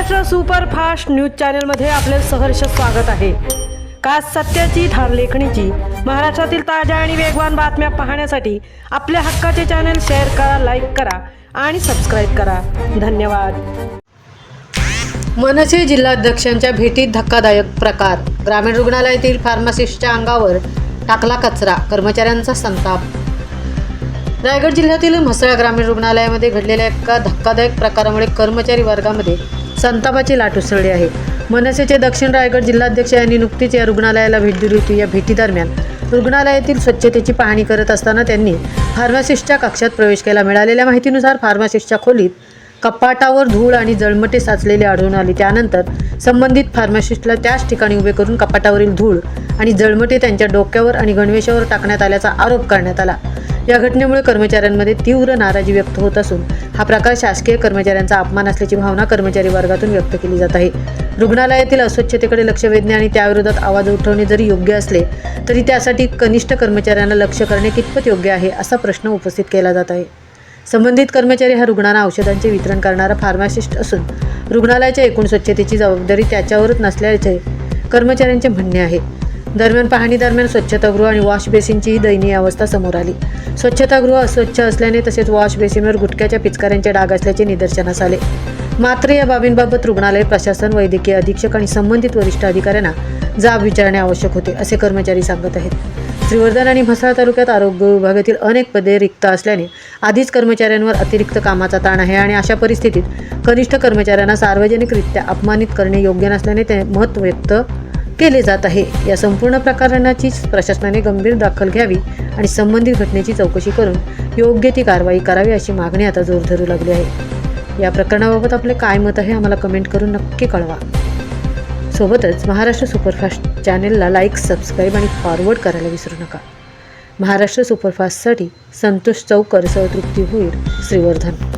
Maharashtra superfast news चॅनलमध्ये आपले सहर्ष स्वागत आहे। खास सत्याची ठार लेखणीची महाराष्ट्रातील ताज्या आणि वेगवान बातम्या पाहण्यासाठी आपल्या हक्काचे चॅनल शेअर करा, लाईक करा आणि सबस्क्राईब करा। धन्यवाद। मनसे जिल्हाध्यक्षांच्या भेटीत धक्कादायक प्रकार। ग्रामीण रुग्णालयातील फार्मासिस्टच्या अंगावर टाकला कचरा, कर्मचाऱ्यांचा संताप। रायगड जिल्ह्यातील म्हसळा ग्रामीण रुग्णालयामध्ये घडलेल्या एका धक्कादायक प्रकारामुळे कर्मचारी वर्गामध्ये संतापाची लाट उसळली आहे। मनसेचे दक्षिण रायगड जिल्हाध्यक्ष यांनी नुकतीच या रुग्णालयाला भेट दिली होती। या भेटीदरम्यान रुग्णालयातील स्वच्छतेची पाहणी करत असताना त्यांनी फार्मासिस्टच्या कक्षात प्रवेश केला। मिळालेल्या माहितीनुसार फार्मासिस्टच्या खोलीत कपाटावर धूळ आणि जळमटे साचलेले आढळून आले। त्यानंतर संबंधित फार्मासिस्टला त्याच ठिकाणी उभे करून कपाटावरील धूळ आणि जळमटे त्यांच्या डोक्यावर आणि गणवेशावर टाकण्यात आल्याचा आरोप करण्यात आला। या घटनेमुळे कर्मचाऱ्यांमध्ये तीव्र नाराजी व्यक्त होत असून हा प्रकार शासकीय कर्मचाऱ्यांचा अपमान असल्याची भावना कर्मचारी वर्गातून व्यक्त केली जात आहे। रुग्णालयातील अस्वच्छतेकडे लक्ष वेधणे आणि त्याविरोधात आवाज उठवणे जरी योग्य असले तरी त्यासाठी कनिष्ठ कर्मचाऱ्यांना लक्ष करणे कितपत योग्य आहे असा प्रश्न उपस्थित केला जात आहे। संबंधित कर्मचारी हा रुग्णांना औषधांचे वितरण करणारा फार्मासिस्ट असून रुग्णालयाच्या एकूण स्वच्छतेची जबाबदारी त्याच्यावरच नसल्याचे कर्मचाऱ्यांचे म्हणणे आहे। दरम्यान पाहणीदरम्यान स्वच्छतागृह आणि वॉश बेसिनचीही दयनीय अवस्था समोर आली। स्वच्छतागृह अस्वच्छ असल्याने तसेच वॉश बेसिनवर गुटख्याच्या पिचकाऱ्यांचे डाग असल्याचे निदर्शनास आले। मात्र या बाबींबाबत रुग्णालय प्रशासन, वैद्यकीय अधीक्षक आणि संबंधित वरिष्ठ अधिकाऱ्यांना जाब विचारणे आवश्यक होते असे कर्मचारी सांगत आहेत। श्रीवर्धन आणि म्हसळा तालुक्यात आरोग्य विभागातील अनेक पदे रिक्त असल्याने आधीच कर्मचाऱ्यांवर अतिरिक्त कामाचा ताण आहे आणि अशा परिस्थितीत कनिष्ठ कर्मचाऱ्यांना सार्वजनिकरित्या अपमानित करणे योग्य नसल्याने ते मत व्यक्त केले जात आहे। या संपूर्ण प्रकरणाची प्रशासनाने गंभीर दखल घ्यावी आणि संबंधित घटनेची चौकशी करून योग्य ती कारवाई करावी अशी मागणी आता जोर धरू लागली आहे। या प्रकरणाबाबत आपले काय मत आहे आम्हाला कमेंट करून नक्की कळवा। सोबतच महाराष्ट्र सुपरफास्ट चॅनेलला लाईक, सबस्क्राईब आणि फॉरवर्ड करायला विसरू नका। महाराष्ट्र सुपरफास्टसाठी संतोष चौकर, तृप्ती होईल, श्रीवर्धन।